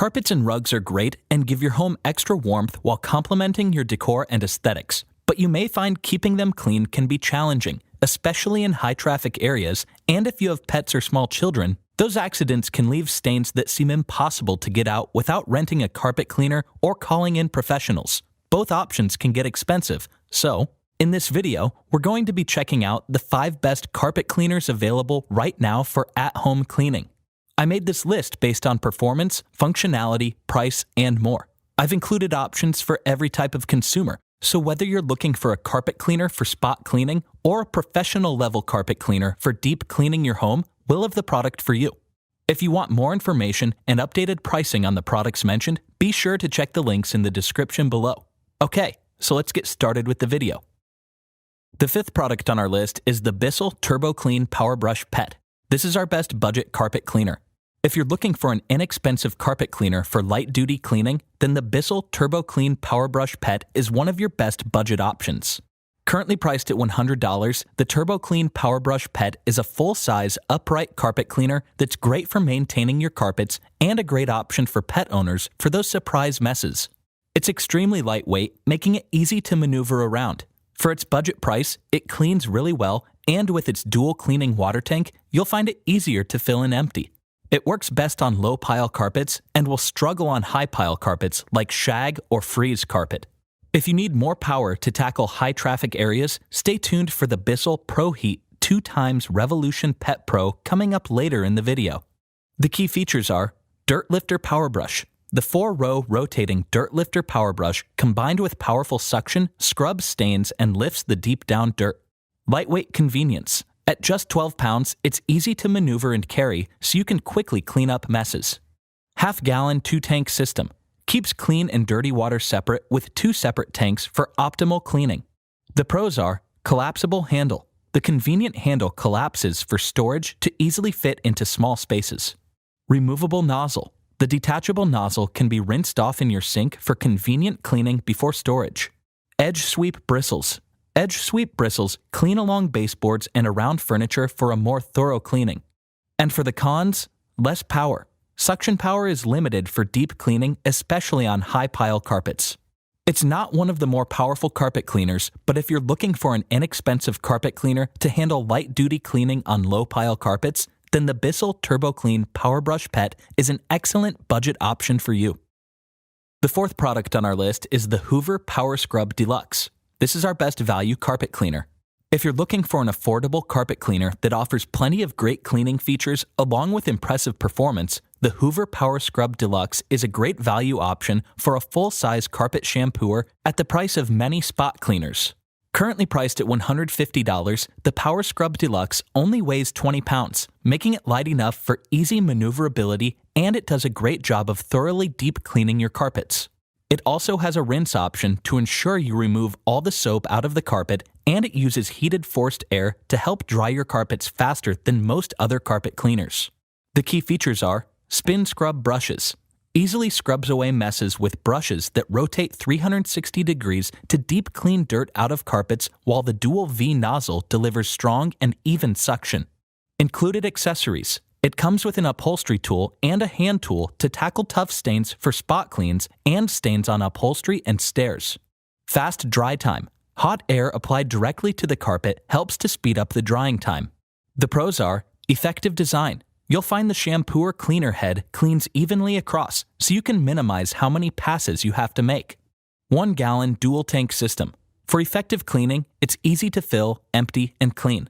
Carpets and rugs are great and give your home extra warmth while complementing your decor and aesthetics, but you may find keeping them clean can be challenging, especially in high-traffic areas, and if you have pets or small children, those accidents can leave stains that seem impossible to get out without renting a carpet cleaner or calling in professionals. Both options can get expensive, so in this video, we're going to be checking out the 5 best carpet cleaners available right now for at-home cleaning. I made this list based on performance, functionality, price, and more. I've included options for every type of consumer, so whether you're looking for a carpet cleaner for spot cleaning or a professional-level carpet cleaner for deep cleaning your home, we'll have the product for you. If you want more information and updated pricing on the products mentioned, be sure to check the links in the description below. Okay, so let's get started with the video. The 5th product on our list is the Bissell Turboclean Powerbrush Pet. This is our best budget carpet cleaner. If you're looking for an inexpensive carpet cleaner for light-duty cleaning, then the Bissell Turboclean Powerbrush Pet is one of your best budget options. Currently priced at $100, the Turboclean Powerbrush Pet is a full-size, upright carpet cleaner that's great for maintaining your carpets and a great option for pet owners for those surprise messes. It's extremely lightweight, making it easy to maneuver around. For its budget price, it cleans really well, and with its dual cleaning water tank, you'll find it easier to fill and empty. It works best on low-pile carpets and will struggle on high-pile carpets like shag or freeze carpet. If you need more power to tackle high-traffic areas, stay tuned for the Bissell ProHeat 2x Revolution Pet Pro coming up later in the video. The key features are Dirt Lifter Power Brush. The 4-row rotating Dirt Lifter Power Brush combined with powerful suction scrubs stains and lifts the deep down dirt. Lightweight convenience. At just 12 pounds, it's easy to maneuver and carry, so you can quickly clean up messes. Half-gallon 2-tank system. Keeps clean and dirty water separate with 2 separate tanks for optimal cleaning. The pros are collapsible handle. The convenient handle collapses for storage to easily fit into small spaces. Removable nozzle. The detachable nozzle can be rinsed off in your sink for convenient cleaning before storage. Edge sweep bristles. Edge sweep bristles clean along baseboards and around furniture for a more thorough cleaning. And for the cons, less power. Suction power is limited for deep cleaning, especially on high-pile carpets. It's not one of the more powerful carpet cleaners, but if you're looking for an inexpensive carpet cleaner to handle light-duty cleaning on low-pile carpets, then the Bissell Turboclean Powerbrush Pet is an excellent budget option for you. The 4th product on our list is the Hoover Power Scrub Deluxe. This is our best value carpet cleaner. If you're looking for an affordable carpet cleaner that offers plenty of great cleaning features along with impressive performance, the Hoover Power Scrub Deluxe is a great value option for a full-size carpet shampooer at the price of many spot cleaners. Currently priced at $150, the Power Scrub Deluxe only weighs 20 pounds, making it light enough for easy maneuverability, and it does a great job of thoroughly deep cleaning your carpets. It also has a rinse option to ensure you remove all the soap out of the carpet, and it uses heated forced air to help dry your carpets faster than most other carpet cleaners. The key features are spin scrub brushes. Easily scrubs away messes with brushes that rotate 360 degrees to deep clean dirt out of carpets, while the dual V nozzle delivers strong and even suction. Included accessories. It comes with an upholstery tool and a hand tool to tackle tough stains for spot cleans and stains on upholstery and stairs. Fast dry time. Hot air applied directly to the carpet helps to speed up the drying time. The pros are effective design. You'll find the shampooer cleaner head cleans evenly across, so you can minimize how many passes you have to make. 1-gallon dual tank system. For effective cleaning, it's easy to fill, empty, and clean.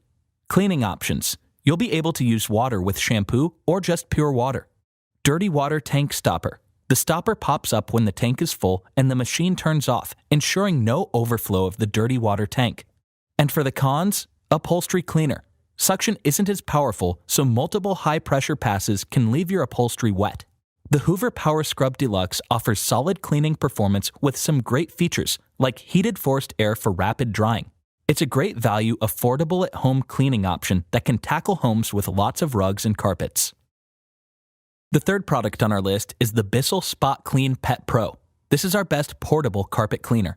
Cleaning options. You'll be able to use water with shampoo or just pure water. Dirty water tank stopper. The stopper pops up when the tank is full and the machine turns off, ensuring no overflow of the dirty water tank. And for the cons, upholstery cleaner. Suction isn't as powerful, so multiple high-pressure passes can leave your upholstery wet. The Hoover Power Scrub Deluxe offers solid cleaning performance with some great features, like heated forced air for rapid drying. It's a great value, affordable at-home cleaning option that can tackle homes with lots of rugs and carpets. The 3rd product on our list is the Bissell SpotClean Pet Pro. This is our best portable carpet cleaner.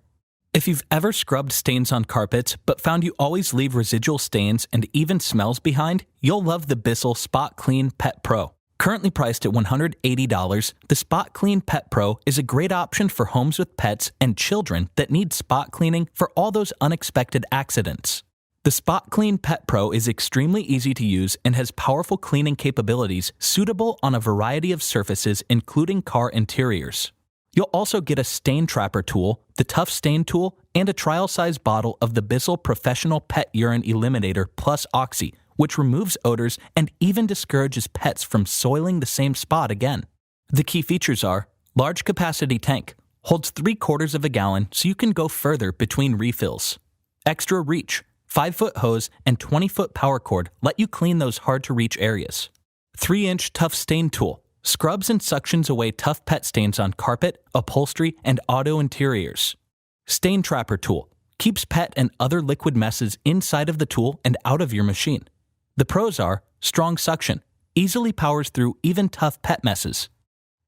If you've ever scrubbed stains on carpets but found you always leave residual stains and even smells behind, you'll love the Bissell SpotClean Pet Pro. Currently priced at $180, the SpotClean Pet Pro is a great option for homes with pets and children that need spot cleaning for all those unexpected accidents. The SpotClean Pet Pro is extremely easy to use and has powerful cleaning capabilities suitable on a variety of surfaces, including car interiors. You'll also get a stain trapper tool, the Tough Stain tool, and a trial-size bottle of the Bissell Professional Pet Urine Eliminator Plus Oxy, which removes odors and even discourages pets from soiling the same spot again. The key features are large capacity tank, holds 3/4 of a gallon so you can go further between refills. Extra reach, 5-foot hose and 20-foot power cord let you clean those hard-to-reach areas. 3-inch Tough Stain tool, scrubs and suctions away tough pet stains on carpet, upholstery, and auto interiors. Stain trapper tool, keeps pet and other liquid messes inside of the tool and out of your machine. The pros are strong suction, easily powers through even tough pet messes.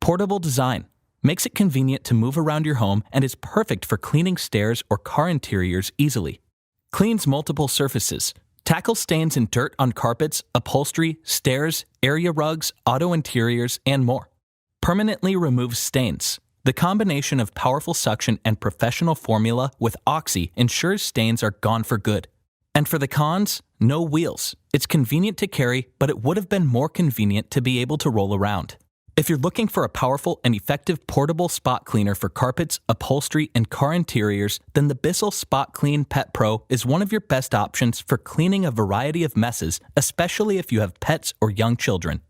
Portable design, makes it convenient to move around your home and is perfect for cleaning stairs or car interiors easily. Cleans multiple surfaces, tackles stains and dirt on carpets, upholstery, stairs, area rugs, auto interiors, and more. Permanently removes stains. The combination of powerful suction and professional formula with Oxy ensures stains are gone for good. And for the cons, no wheels. It's convenient to carry, but it would have been more convenient to be able to roll around. If you're looking for a powerful and effective portable spot cleaner for carpets, upholstery, and car interiors, then the Bissell SpotClean Pet Pro is one of your best options for cleaning a variety of messes, especially if you have pets or young children.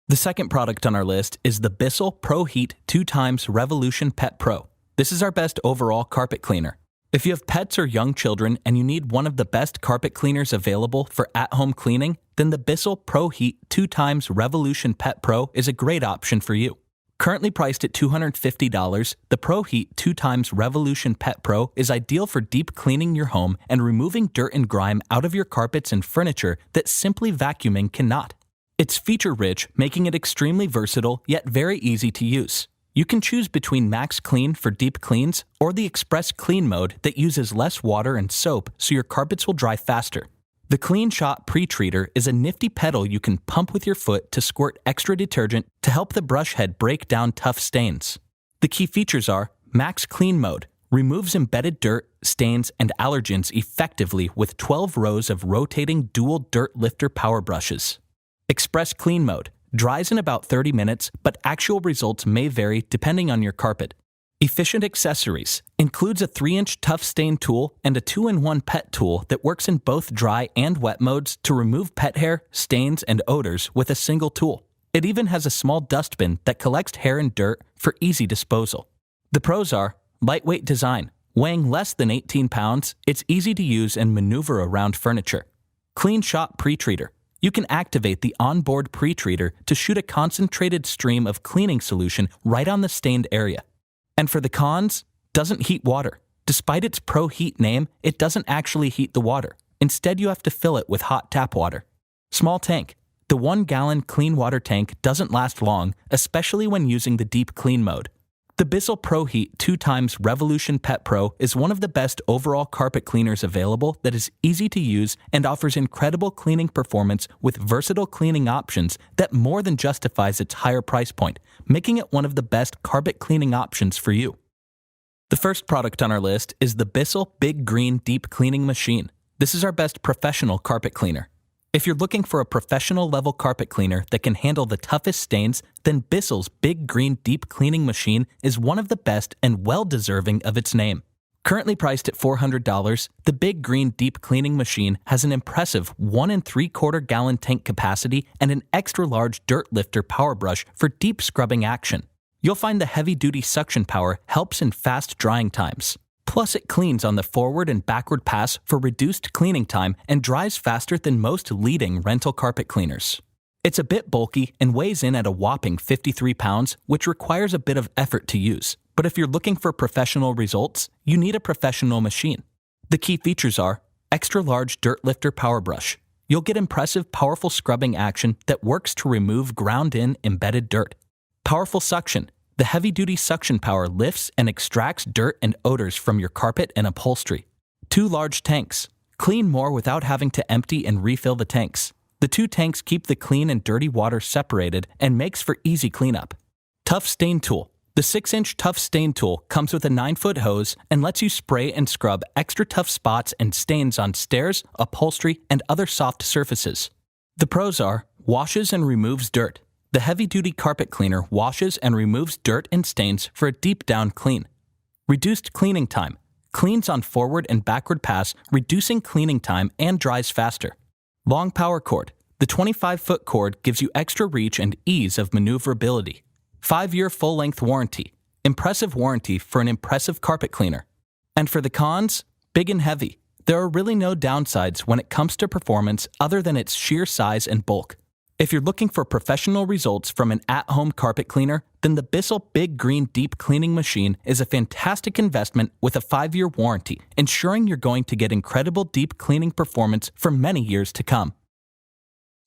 The second product on our list is the Bissell ProHeat 2x Revolution Pet Pro. This is our best overall carpet cleaner. If you have pets or young children and you need one of the best carpet cleaners available for at-home cleaning, then the Bissell ProHeat 2x Revolution Pet Pro is a great option for you. Currently priced at $250, the ProHeat 2x Revolution Pet Pro is ideal for deep cleaning your home and removing dirt and grime out of your carpets and furniture that simply vacuuming cannot. It's feature-rich, making it extremely versatile yet very easy to use. You can choose between Max Clean for deep cleans or the Express Clean mode that uses less water and soap so your carpets will dry faster. The Clean Shot Pre-Treater is a nifty pedal you can pump with your foot to squirt extra detergent to help the brush head break down tough stains. The key features are Max Clean mode, removes embedded dirt, stains, and allergens effectively with 12 rows of rotating dual dirt lifter power brushes. Express Clean mode, dries in about 30 minutes, but actual results may vary depending on your carpet. Efficient accessories, includes a 3-inch Tough Stain tool and a 2-in-1 pet tool that works in both dry and wet modes to remove pet hair, stains, and odors with a single tool. It even has a small dustbin that collects hair and dirt for easy disposal. The pros are lightweight design, weighing less than 18 pounds, it's easy to use and maneuver around furniture. Clean Shot Pre-Treater. You can activate the onboard pre-treater to shoot a concentrated stream of cleaning solution right on the stained area. And for the cons, doesn't heat water. Despite its ProHeat name, it doesn't actually heat the water. Instead, you have to fill it with hot tap water. Small tank. The 1-gallon clean water tank doesn't last long, especially when using the deep clean mode. The Bissell ProHeat 2x Revolution Pet Pro is one of the best overall carpet cleaners available that is easy to use and offers incredible cleaning performance with versatile cleaning options that more than justifies its higher price point, making it one of the best carpet cleaning options for you. The first product on our list is the Bissell Big Green Deep Cleaning Machine. This is our best professional carpet cleaner. If you're looking for a professional level carpet cleaner that can handle the toughest stains, then Bissell's Big Green Deep Cleaning Machine is one of the best and well deserving of its name. Currently priced at $400, the Big Green Deep Cleaning Machine has an impressive 1 3/4 gallon tank capacity and an extra large dirt lifter power brush for deep scrubbing action. You'll find the heavy-duty suction power helps in fast drying times. Plus, it cleans on the forward and backward pass for reduced cleaning time and dries faster than most leading rental carpet cleaners. It's a bit bulky and weighs in at a whopping 53 pounds, which requires a bit of effort to use. But if you're looking for professional results, you need a professional machine. The key features are extra large dirt lifter power brush. You'll get impressive, powerful scrubbing action that works to remove ground-in embedded dirt. Powerful suction. The heavy-duty suction power lifts and extracts dirt and odors from your carpet and upholstery. 2 large tanks. Clean more without having to empty and refill the tanks. The The two tanks keep the clean and dirty water separated and makes for easy cleanup. Tough Stain Tool. The 6-inch Tough Stain Tool comes with a 9-foot hose and lets you spray and scrub extra tough spots and stains on stairs, upholstery, and other soft surfaces. The pros are: washes and removes dirt. The heavy-duty carpet cleaner washes and removes dirt and stains for a deep-down clean. Reduced cleaning time. Cleans on forward and backward pass, reducing cleaning time and dries faster. Long power cord. The 25-foot cord gives you extra reach and ease of maneuverability. 5-year full-length warranty. Impressive warranty for an impressive carpet cleaner. And for the cons, big and heavy. There are really no downsides when it comes to performance other than its sheer size and bulk. If you're looking for professional results from an at-home carpet cleaner, then the Bissell Big Green Deep Cleaning Machine is a fantastic investment with a 5-year warranty, ensuring you're going to get incredible deep cleaning performance for many years to come.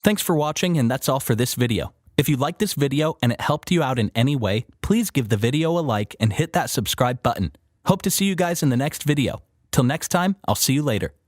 Thanks for watching, and that's all for this video. If you liked this video and it helped you out in any way, please give the video a like and hit that subscribe button. Hope to see you guys in the next video. Till next time, I'll see you later.